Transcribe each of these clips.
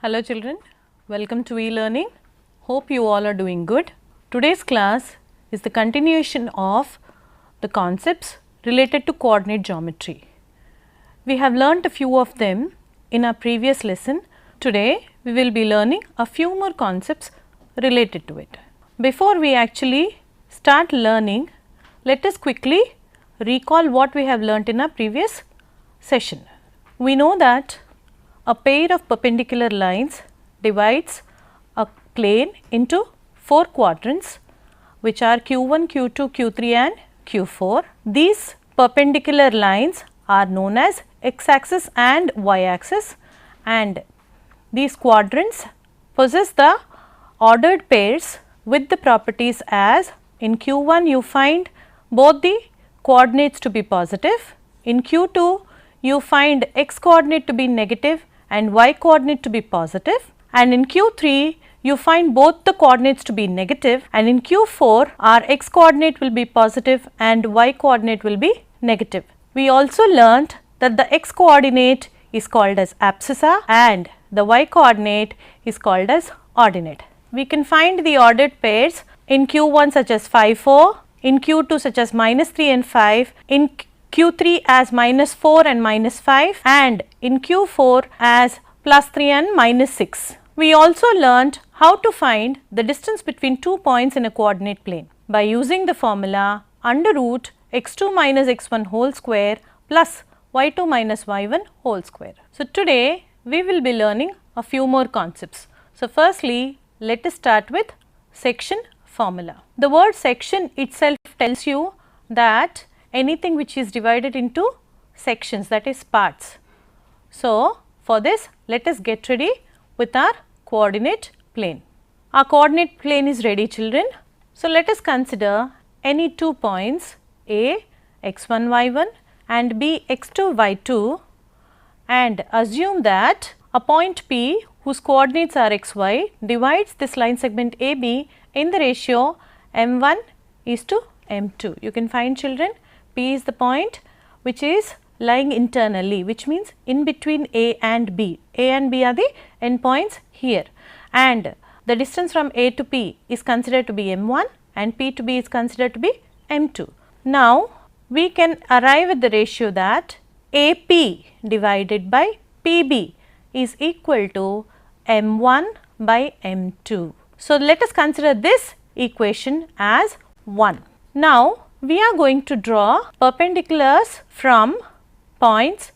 Hello children, welcome to e-learning. Hope you all are doing good. Today's class is the continuation of the concepts related to coordinate geometry. We have learnt a few of them in our previous lesson. Today we will be learning a few more concepts related to it. Before we actually start learning, let us quickly recall what we have learnt in our previous session. We know that a pair of perpendicular lines divides a plane into 4 quadrants, which are Q1, Q2, Q3 and Q4. These perpendicular lines are known as x axis and y axis, and these quadrants possess the ordered pairs with the properties as in Q1 you find both the coordinates to be positive, in Q2 you find x coordinate to be negative and y coordinate to be positive, and in Q3 you find both the coordinates to be negative, and in Q4 our x coordinate will be positive and y coordinate will be negative. We also learnt that the x coordinate is called as abscissa and the y coordinate is called as ordinate. We can find the ordered pairs in Q1 such as 5, 4, in Q2 such as -3 and 5, in Q3 as -4 and -5, and in Q4 as +3 and -6. We also learnt how to find the distance between 2 points in a coordinate plane by using the formula under root x2 minus x1 whole square plus y2 minus y1 whole square. So, today we will be learning a few more concepts. So, firstly let us start with section formula. The word section itself tells you that anything which is divided into sections, that is parts. So, for this let us get ready with our coordinate plane. Our coordinate plane is ready children. So, let us consider any 2 points A x1 y1 and B x2 y2 and assume that a point P whose coordinates are xy divides this line segment AB in the ratio m1 is to m2. You can find children, P is the point which is lying internally, which means in between A and B. A and B are the endpoints here, and the distance from A to P is considered to be m1 and P to B is considered to be m2. Now, we can arrive at the ratio that AP divided by PB is equal to m1 by m2. So, let us consider this equation as 1. Now, we are going to draw perpendiculars from points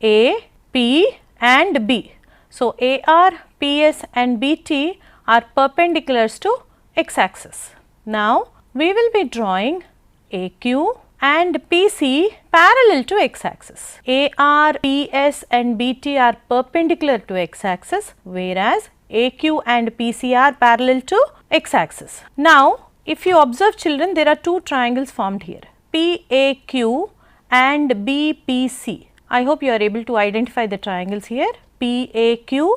A, P and B. So, AR, PS and BT are perpendiculars to x axis. Now, we will be drawing AQ and PC parallel to x axis. AR, PS and BT are perpendicular to x axis, whereas AQ and PC are parallel to x axis. Now, if you observe children, there are 2 triangles formed here, PAQ and BPC. I hope you are able to identify the triangles here, PAQ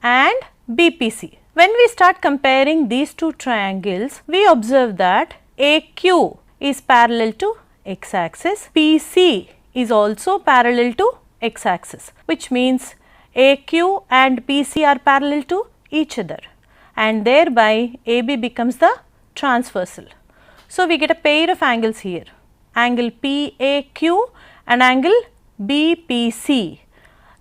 and BPC. When we start comparing these 2 triangles, we observe that AQ is parallel to x axis, PC is also parallel to x axis, which means AQ and PC are parallel to each other, and thereby AB becomes the transversal. So, we get a pair of angles here, angle PAQ and angle BPC.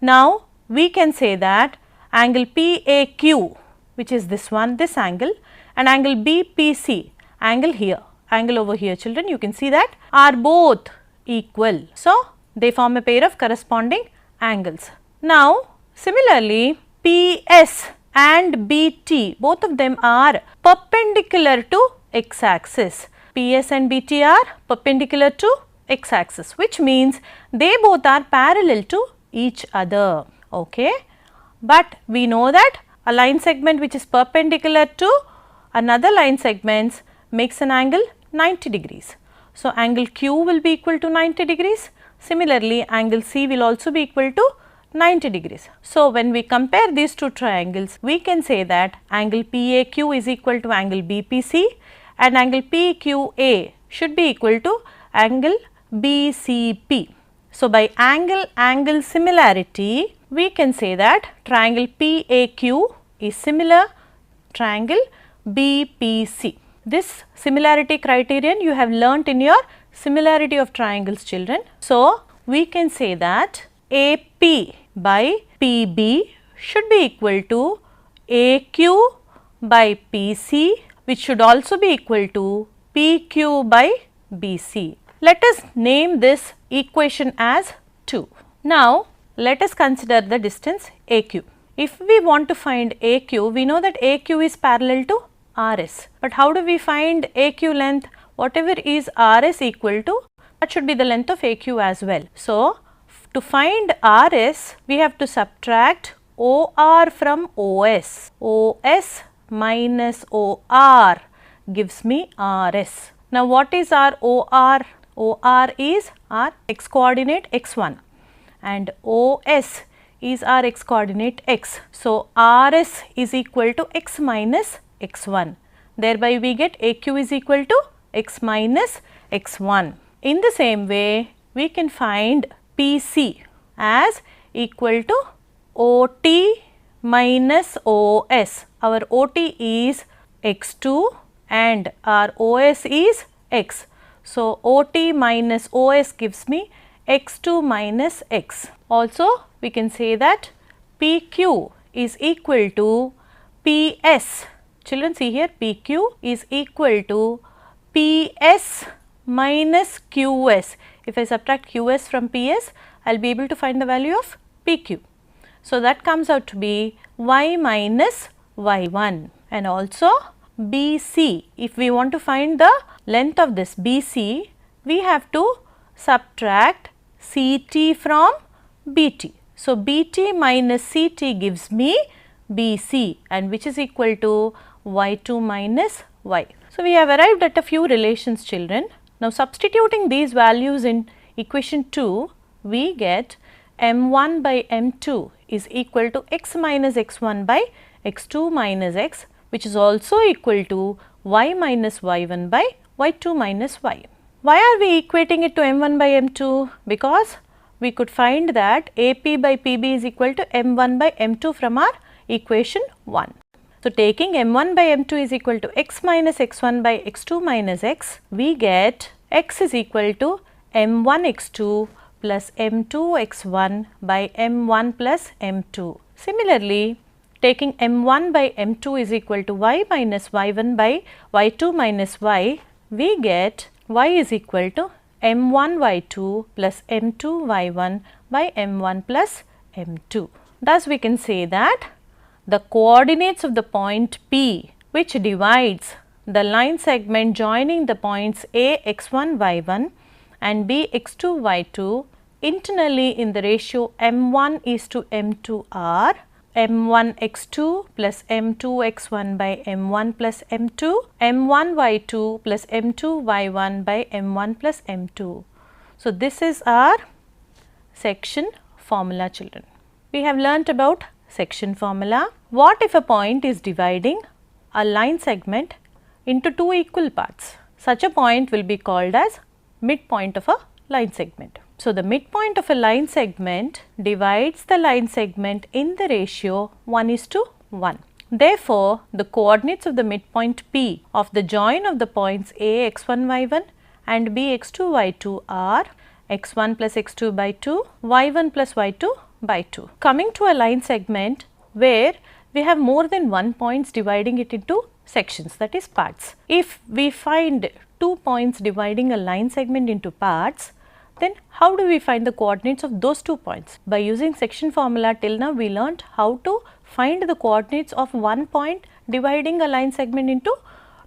Now, we can say that angle PAQ, which is this one, this angle, and angle BPC, angle here, angle over here children, you can see that are both equal. So, they form a pair of corresponding angles. Now, similarly PS and BT, both of them are perpendicular to x axis. PS and BT are perpendicular to x axis, which means they both are parallel to each other. Okay. But we know that a line segment which is perpendicular to another line segments makes an angle 90 degrees. So, angle Q will be equal to 90 degrees. Similarly, angle C will also be equal to 90 degrees. So, when we compare these 2 triangles, we can say that angle PAQ is equal to angle BPC and angle PQA should be equal to angle BCP. So, by angle similarity, we can say that triangle PAQ is similar triangle BPC. This similarity criterion you have learnt in your similarity of triangles, children. So, we can say that AP by PB should be equal to AQ by PC, which should also be equal to PQ by BC. Let us name this equation as 2. Now, let us consider the distance AQ. If we want to find AQ, we know that AQ is parallel to RS. But how do we find AQ length? Whatever is RS equal to, that should be the length of AQ as well. So, to find RS, we have to subtract OR from OS. OS minus OR gives me RS. Now, what is our OR? OR is our x coordinate x1 and OS is our x coordinate x. So, RS is equal to x minus x1. Thereby, we get AQ is equal to x minus x1. In the same way, we can find PC as equal to OT minus OS. Our OT is x2 and our OS is x. So, OT minus OS gives me x2 minus x. Also, we can say that PQ is equal to PS. Children, see here, PQ is equal to PS minus QS. If I subtract QS from PS, I will be able to find the value of PQ. So, that comes out to be Y minus Y1. And also BC, if we want to find the length of this BC, we have to subtract CT from BT. So, BT minus CT gives me BC, and which is equal to Y2 minus Y. So, we have arrived at a few relations, children. Now, substituting these values in equation 2, we get M1 by M2 is equal to x minus x1 by x2 minus x, which is also equal to y minus y1 by y2 minus y. Why are we equating it to M1 by M2? Because we could find that AP by PB is equal to M1 by M2 from our equation 1. So, taking M1 by M2 is equal to x minus x1 by x2 minus x, we get x is equal to M1 x2 plus M2 x1 by M1 plus M2. Similarly, taking M1 by M2 is equal to y minus y1 by y2 minus y, we get y is equal to M1 y2 plus M2 y1 by M1 plus M2. Thus, we can say that the coordinates of the point P, which divides the line segment joining the points A x1 y1 and B x2 y2 internally in the ratio M1 is to M2 are M1 x2 plus M2 x1 by M1 plus M2, M1 y2 plus M2 y1 by M1 plus M2. So, this is our section formula, children. We have learnt about section formula. What if a point is dividing a line segment into two equal parts? Such a point will be called as midpoint of a line segment. So, the midpoint of a line segment divides the line segment in the ratio 1:1. Therefore, the coordinates of the midpoint P of the join of the points A x1 y1 and B x2 y2 are x1 plus x2 by 2, y1 plus y2 by 2. Coming to a line segment where we have more than one points dividing it into sections, that is parts. If we find 2 points dividing a line segment into parts, then how do we find the coordinates of those 2 points? By using section formula, till now we learnt how to find the coordinates of one point dividing a line segment into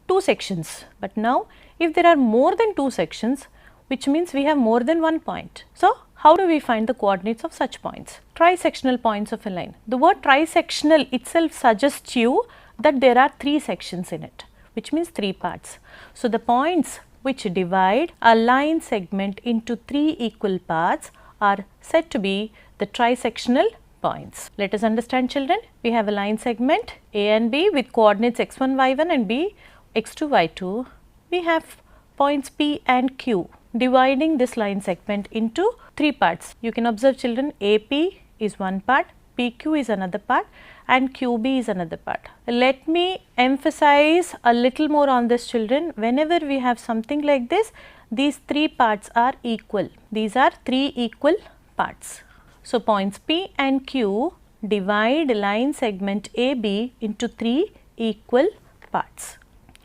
2 sections. But now if there are more than 2 sections, which means we have more than one point. So, how do we find the coordinates of such points? Tri-sectional points of a line. The word tri-sectional itself suggests you that there are 3 sections in it, which means 3 parts. So, the points which divide a line segment into 3 equal parts are said to be the tri-sectional points. Let us understand, children. We have a line segment A and B with coordinates x1 y1 and B x2 y2. We have points P and Q dividing this line segment into 3 parts. You can observe, children, AP, is one part, PQ is another part and QB is another part. Let me emphasize a little more on this, children. Whenever we have something like this, these three parts are equal. These are three equal parts. So, points P and Q divide line segment AB into three equal parts.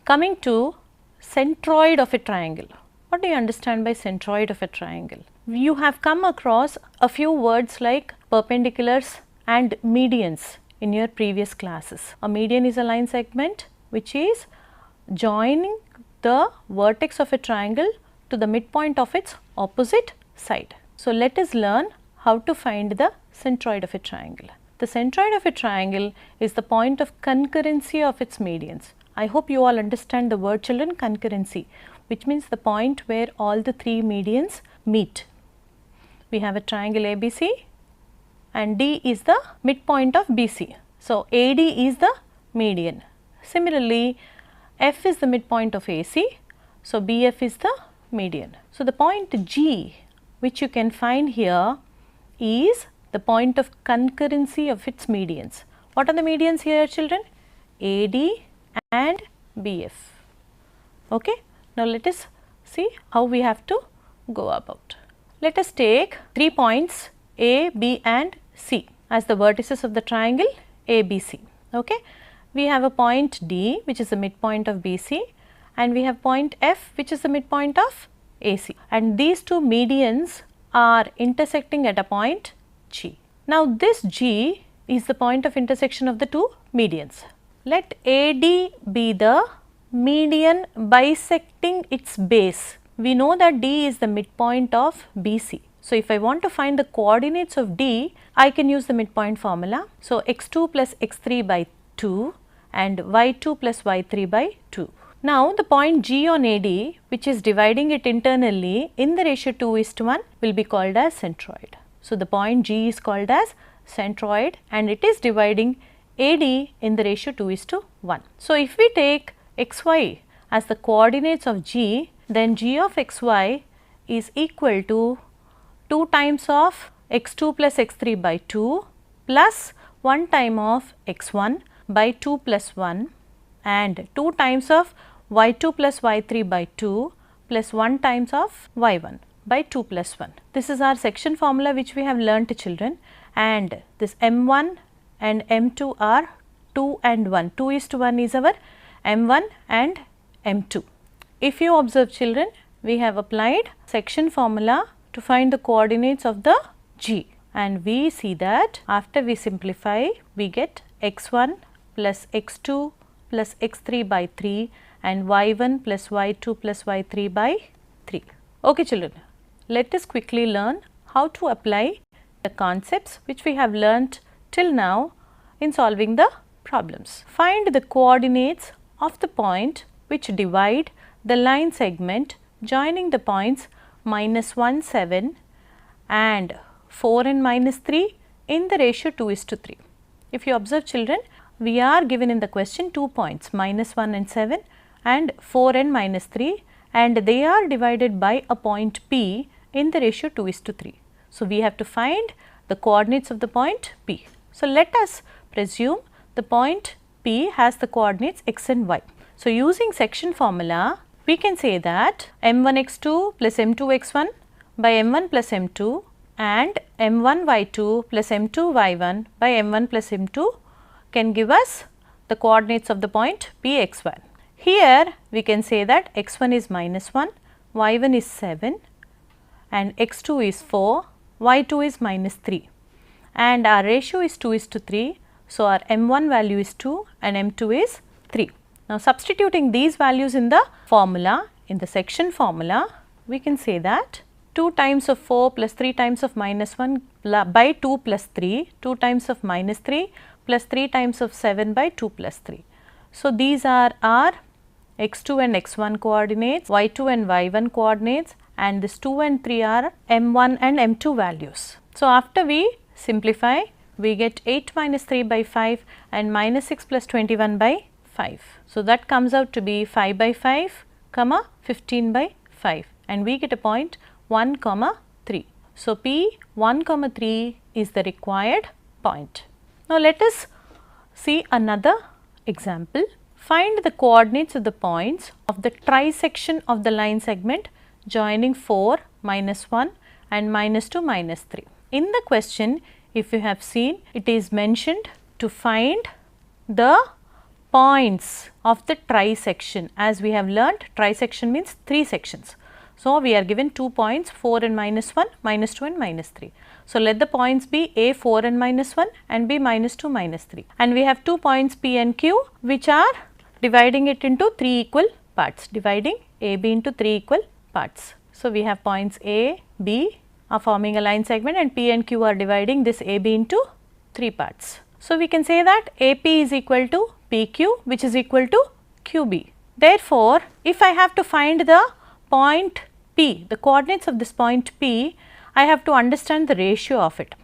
Coming to centroid of a triangle. What do you understand by centroid of a triangle? You have come across a few words like perpendiculars and medians in your previous classes. A median is a line segment which is joining the vertex of a triangle to the midpoint of its opposite side. So, let us learn how to find the centroid of a triangle. The centroid of a triangle is the point of concurrency of its medians. I hope you all understand the word, children, concurrency, which means the point where all the three medians meet. We have a triangle ABC and D is the midpoint of BC. So, AD is the median. Similarly, F is the midpoint of AC. So, BF is the median. So, the point G which you can find here is the point of concurrency of its medians. What are the medians here, children? AD and BF. Okay. Now, let us see how we have to go about. Let us take 3 points A, B and C as the vertices of the triangle ABC. Okay. We have a point D which is the midpoint of BC and we have point F which is the midpoint of AC, and these two medians are intersecting at a point G. Now, this G is the point of intersection of the two medians. Let AD be the median bisecting its base. We know that D is the midpoint of BC. So, if I want to find the coordinates of D, I can use the midpoint formula. So, x2 plus x3 by 2 and y2 plus y3 by 2. Now, the point G on AD which is dividing it internally in the ratio 2:1 will be called as centroid. So, the point G is called as centroid and it is dividing AD in the ratio 2:1. So, if we take xy as the coordinates of G, then G of xy is equal to 2 times of x2 plus x3 by 2 plus 1 time of x1 by 2 plus 1 and 2 times of y2 plus y3 by 2 plus 1 times of y1 by 2 plus 1. This is our section formula which we have learnt, children, and this M1 and M2 are 2 and 1. 2:1 is our M1 and M2. If you observe, children, we have applied section formula to find the coordinates of the G, and we see that after we simplify we get x1 plus x2 plus x3 by 3 and y1 plus y2 plus y3 by 3. Okay, children, let us quickly learn how to apply the concepts which we have learnt till now in solving the problems. Find the coordinates of the point which divide the line segment joining the points -1, 7 and 4 and -3 in the ratio 2:3. If you observe, children, we are given in the question 2 points -1 and 7 and 4 and -3, and they are divided by a point P in the ratio 2:3. So, we have to find the coordinates of the point P. So, let us presume the point P has the coordinates x and y. So, using section formula, we can say that m1 x2 plus m2 x1 by m1 plus m2 and m1 y2 plus m2 y1 by m1 plus m2 can give us the coordinates of the point P x1. Here we can say that x1 is -1, y1 is 7 and x2 is 4, y2 is -3, and our ratio is 2:3. So, our m1 value is 2 and m2 is 3. Now, substituting these values in the formula, in the section formula, we can say that 2 times of 4 plus 3 times of -1 by 2 plus 3, 2 times of -3 plus 3 times of 7 by 2 plus 3. So, these are our x2 and x1 coordinates, y2 and y1 coordinates, and this 2 and 3 are m1 and m2 values. So, after we simplify, we get 8 minus 3 by 5 and minus 6 plus 21 by 5. So, that comes out to be 5 by 5 comma 15 by 5, and we get a point 1 comma 3. So, P1, 3 is the required point. Now, let us see another example. Find the coordinates of the points of the trisection of the line segment joining 4, -1 and -2, -3. In the question, if you have seen, it is mentioned to find the points of the trisection. As we have learnt, trisection means 3 sections. So, we are given 2 points, 4 and -1, -2 and -3. So, let the points be A 4 and -1 and B -2, -3, and we have 2 points P and Q, which are dividing it into 3 equal parts, dividing AB into 3 equal parts. So, we have points A, B are forming a line segment and P and Q are dividing this AB into 3 parts. So, we can say that AP is equal to PQ, which is equal to QB. Therefore, if I have to find the point P, the coordinates of this point P, I have to understand the ratio of it.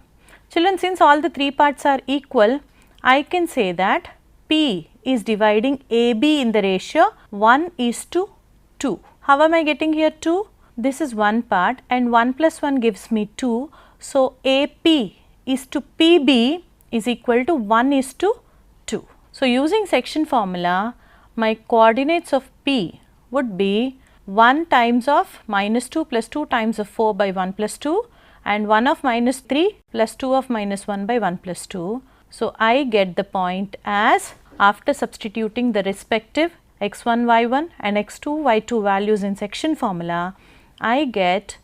Children, since all the 3 parts are equal, I can say that P is dividing AB in the ratio 1:2. How am I getting here 2? This is one part and 1 plus 1 gives me 2. So, AP is to PB is equal to 1:2. So, using section formula, my coordinates of P would be 1 times of -2 plus 2 times of 4 by 1 plus 2 and 1 of -3 plus 2 of -1 by 1 plus 2. So, I get the point as, after substituting the respective x1 y1 and x2 y2 values in section formula, I get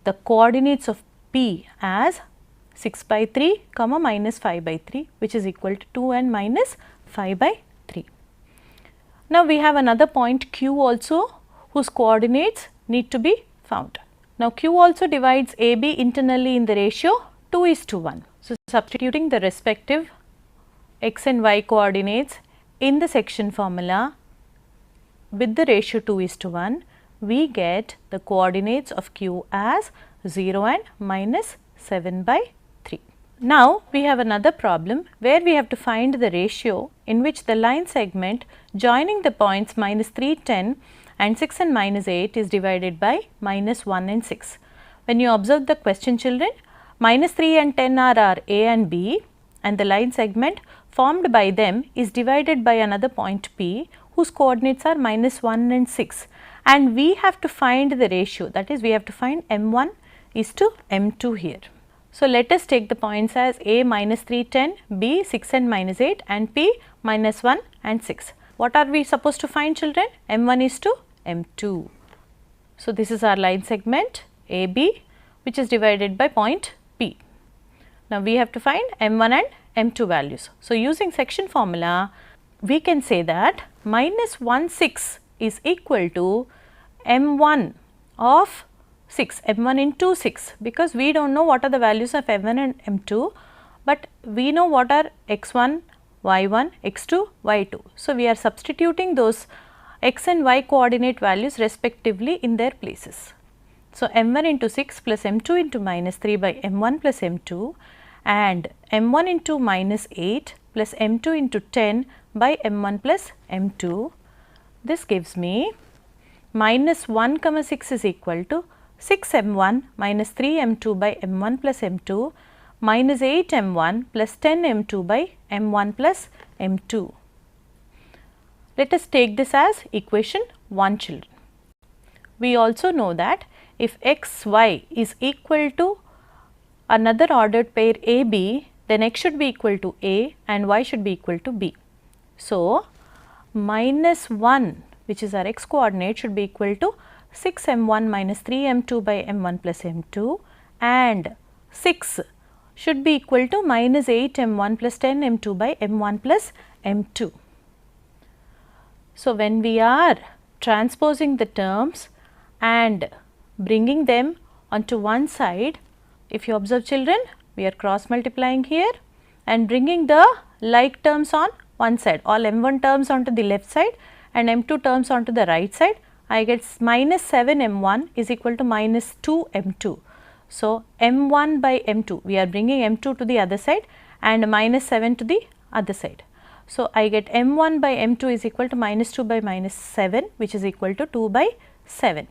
the coordinates of P as 6 by 3, -5 by 3, which is equal to 2 and -5 by 3. Now, we have another point Q also, whose coordinates need to be found. Now, Q also divides AB internally in the ratio 2:1. So, substituting the respective x and y coordinates in the section formula with the ratio 2:1, we get the coordinates of Q as 0 and -7 by 3. Now, we have another problem where we have to find the ratio in which the line segment joining the points -3, 10 and 6 and -8 is divided by -1 and 6. When you observe the question, children, -3 and 10 are A and B, and the line segment formed by them is divided by another point P whose coordinates are -1 and 6, and we have to find the ratio, that is, we have to find M1 is to M2 here. So, let us take the points as A -3, 10, B 6 and -8 and P -1 and 6. What are we supposed to find, children? M1 is to M2. So, this is our line segment AB, which is divided by point P. Now, we have to find M1 and M2 values. So, using section formula, we can say that -1, 6 is equal to M1 of 6, M1 into 6, because we do not know what are the values of M1 and M2, but we know what are x1, y1, x2, y2. So, we are substituting those x and y coordinate values respectively in their places. So, M1 into 6 plus M2 into -3 by M1 plus M2 and M1 into -8 plus M2 into 10 by M1 plus M2. This gives me -1, 6 is equal to 6 M1 minus 3 M2 by M1 plus M2 minus 8 M1 plus 10 M2 by M1 plus M2. Let us take this as equation 1, children. We also know that if x, y is equal to another ordered pair AB, then x should be equal to A and y should be equal to B. So, -1, which is our x coordinate, should be equal to 6 M1 minus 3 M2 by M1 plus M2, and 6 should be equal to -8 M1 plus 10 M2 by M1 plus M2. So, when we are transposing the terms and bringing them onto one side, if you observe, children, we are cross multiplying here and bringing the like terms on one side, all M1 terms onto the left side and M2 terms onto the right side. I get -7 M1 is equal to -2 M2. So, M1 by M2, we are bringing M2 to the other side and -7 to the other side. So, I get M1 by M2 is equal to -2 by -7, which is equal to 2 by 7.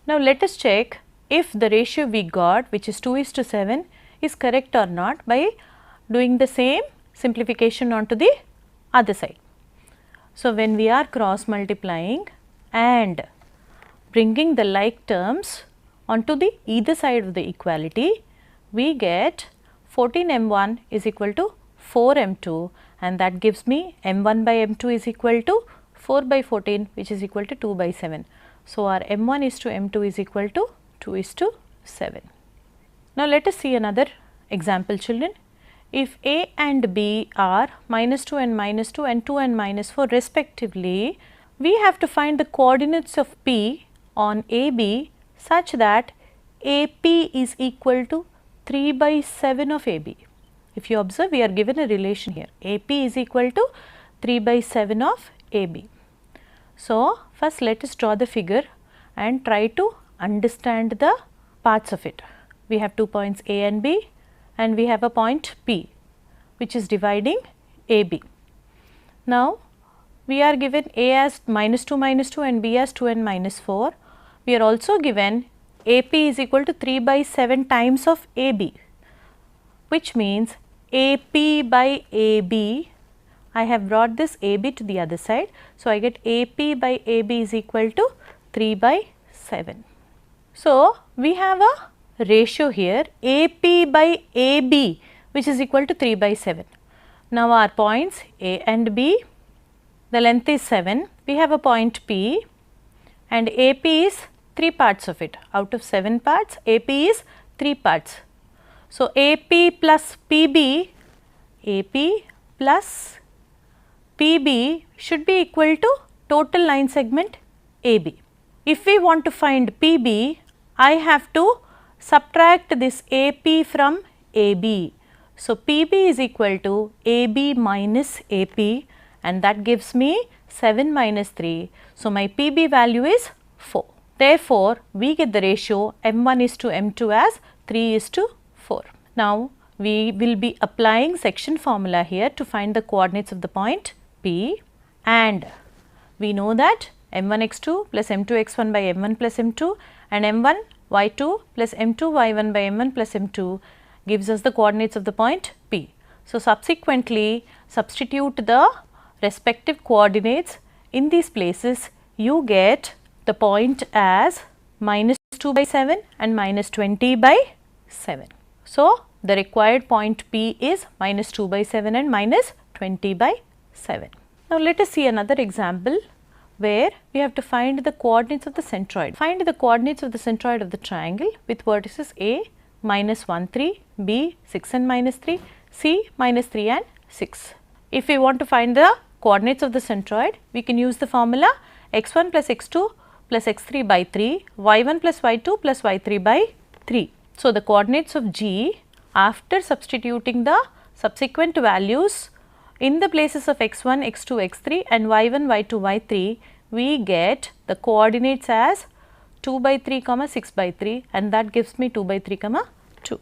Now, let us check if the ratio we got, which is 2:7, is correct or not by doing the same simplification onto the other side. So, when we are cross multiplying and bringing the like terms onto the either side of the equality, we get 14m1 is equal to 4m2, and that gives me m1 by m2 is equal to 4 by 14, which is equal to 2 by 7. So, our m1 is to m2 is equal to 2 is to 7. Now, let us see another example, children. If a and b are -2 and -2 and 2 and -4 respectively, we have to find the coordinates of p on AB such that AP is equal to 3 by 7 of AB. If you observe, we are given a relation here, AP is equal to 3 by 7 of AB. So, first let us draw the figure and try to understand the parts of it. We have 2 points A and B, and we have a point P which is dividing AB. Now, we are given A as -2 -2 and B as 2 and -4. We are also given AP is equal to 3 by 7 times of AB, which means AP by AB, I have brought this AB to the other side. So, I get AP by AB is equal to 3 by 7. So, we have a ratio here AP by AB, which is equal to 3 by 7. Now, our points A and B, the length is 7, we have a point P, and AP is 3 parts of it. Out of 7 parts, AP is 3 parts. So, AP plus PB, AP plus PB should be equal to total line segment AB. If we want to find PB, I have to subtract this AP from AB. So, PB is equal to AB minus AP, and that gives me 7 minus 3. So, my PB value is 4. Therefore, we get the ratio m1 is to m2 as 3 is to 4. Now, we will be applying section formula here to find the coordinates of the point P, and we know that m1 x2 plus m2 x1 by m1 plus m2 and m1 y2 plus m2 y1 by m1 plus m2 gives us the coordinates of the point P. So, subsequently substitute the respective coordinates in these places, you get the point as -2 by 7 and -20 by 7. So, the required point P is -2 by 7 and -20 by 7. Now, let us see another example where we have to find the coordinates of the centroid. Find the coordinates of the centroid of the triangle with vertices A -1 3, B 6 and -3, C -3 and 6. If we want to find the coordinates of the centroid, we can use the formula x1 plus x2 plus x3 by 3, y1 plus y2 plus y3 by 3. So, the coordinates of G, after substituting the subsequent values in the places of x1, x2, x3 and y1, y2, y3, we get the coordinates as 2 by 3, 6 by 3, and that gives me 2 by 3, 2.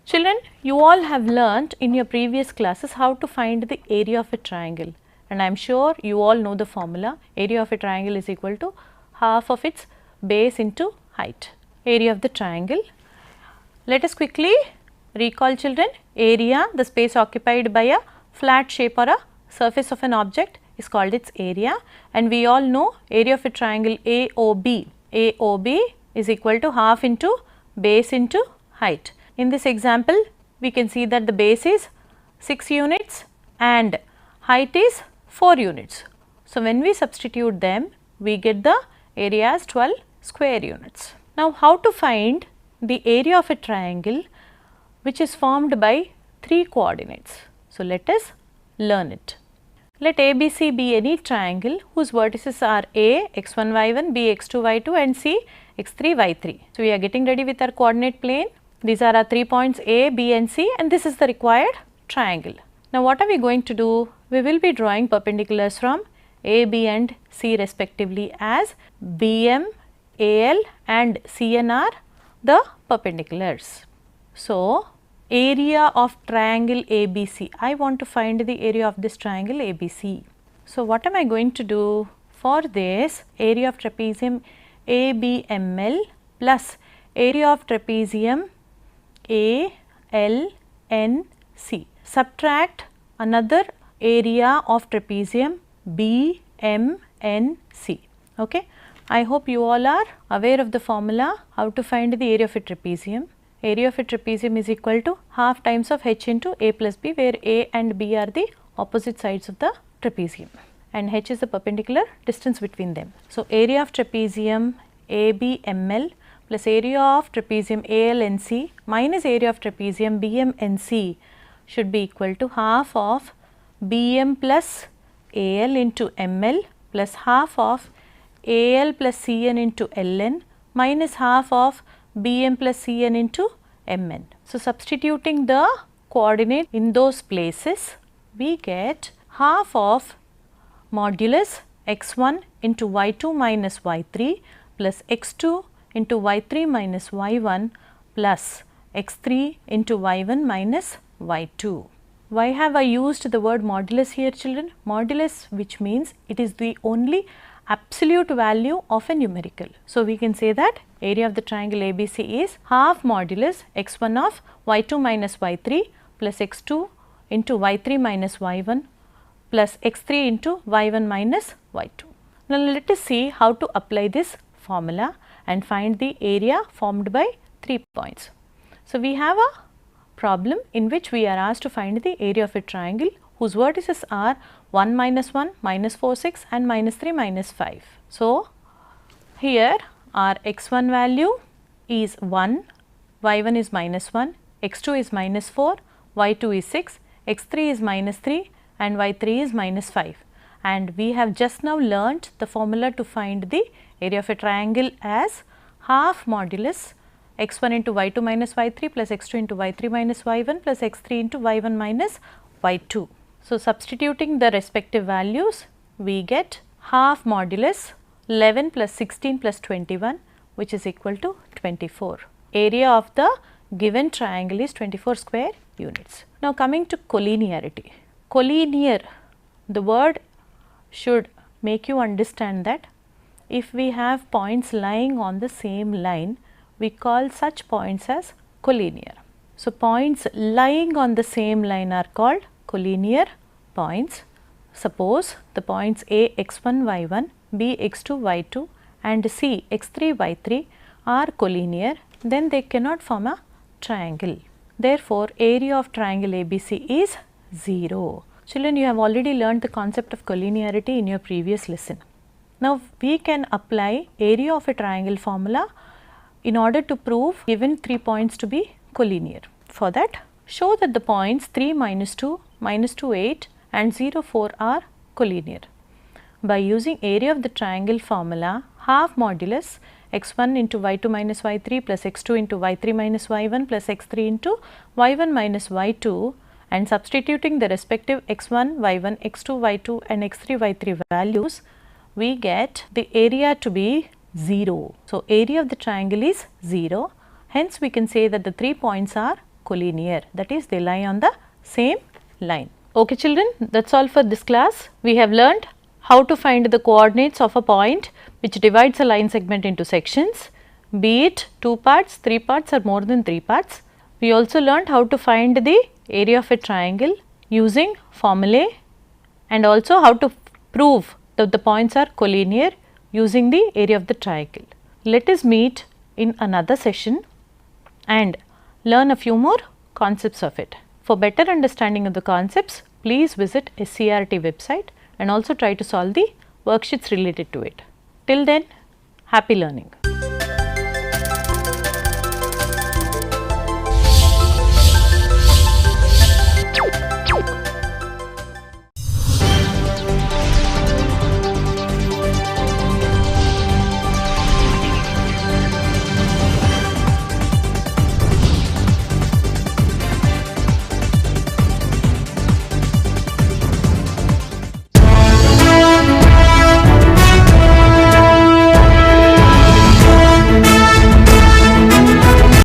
Children, you all have learnt in your previous classes how to find the area of a triangle, and I am sure you all know the formula. Area of a triangle is equal to half of its base into height. Area of the triangle. Let us quickly recall, children. Area, the space occupied by a flat shape or a surface of an object, is called its area, and we all know area of a triangle AOB. AOB is equal to half into base into height. In this example, we can see that the base is 6 units and height is 4 units. So, when we substitute them, we get the area as 12 square units. Now, how to find the area of a triangle which is formed by 3 coordinates? So, let us learn it. Let ABC be any triangle whose vertices are A x1 y1, B x2 y2 and C x3 y3. So, we are getting ready with our coordinate plane. These are our 3 points A, B and C, and this is the required triangle. Now, what are we going to do? We will be drawing perpendiculars from A, B and C respectively, as BM, AL and CN are the perpendiculars. So, area of triangle ABC. I want to find the area of this triangle ABC. So, what am I going to do? For this, area of trapezium ABML plus area of trapezium ALNC. Subtract another area of trapezium BMNC. Okay. I hope you all are aware of the formula how to find the area of a trapezium. Area of a trapezium is equal to half times of h into a plus b, where a and b are the opposite sides of the trapezium and h is the perpendicular distance between them. So, area of trapezium ABML plus area of trapezium ALNC minus area of trapezium BMNC should be equal to half of BM plus AL into ML plus half of AL plus CN into LN minus half of BM plus CN into MN. So, substituting the coordinate in those places, we get half of modulus x1 into y2 minus y3 plus x2 into y3 minus y1 plus x3 into y1 minus y2. Why have I used the word modulus here, children? Modulus, which means it is the only absolute value of a numerical. So, we can say that area of the triangle ABC is half modulus x1 of y2 minus y3 plus x2 into y3 minus y1 plus x3 into y1 minus y2. Now, let us see how to apply this formula and find the area formed by 3 points. So, we have a problem in which we are asked to find the area of a triangle whose vertices are 1 minus 1, minus 4, 6 and minus 3, minus 5. So, here our x1 value is 1, y1 is minus 1, x2 is minus 4, y2 is 6, x3 is minus 3 and y3 is minus 5. And we have just now learnt the formula to find the area of a triangle as half modulus x1 into y2 minus y3 plus x2 into y3 minus y1 plus x3 into y1 minus y2. So, substituting the respective values, we get half modulus 11 plus 16 plus 21, which is equal to 24. Area of the given triangle is 24 square units. Now, coming to collinearity. Collinear, the word should make you understand that if we have points lying on the same line, we call such points as collinear. So, points lying on the same line are called collinear points. Suppose the points A x1 y1, B x2 y2 and C x3 y3 are collinear, then they cannot form a triangle. Therefore, area of triangle ABC is 0. Children, you have already learnt the concept of collinearity in your previous lesson. Now, we can apply area of a triangle formula in order to prove given 3 points to be collinear. For that, show that the points 3, minus 2, 8 and 0, 4 are collinear. By using area of the triangle formula, half modulus x1 into y2 minus y3 plus x2 into y3 minus y1 plus x3 into y1 minus y2 and substituting the respective x1, y1, x2, y2 and x3, y3 values, we get the area to be 0. So, area of the triangle is 0. Hence, we can say that the 3 points are collinear, that is they lie on the same line. Okay children, that is all for this class. We have learnt how to find the coordinates of a point which divides a line segment into sections, be it 2 parts, 3 parts or more than 3 parts. We also learnt how to find the area of a triangle using formulae and also how to prove that the points are collinear using the area of the triangle. Let us meet in another session and learn a few more concepts of it. For better understanding of the concepts, please visit SCRT website and also try to solve the worksheets related to it. Till then, happy learning.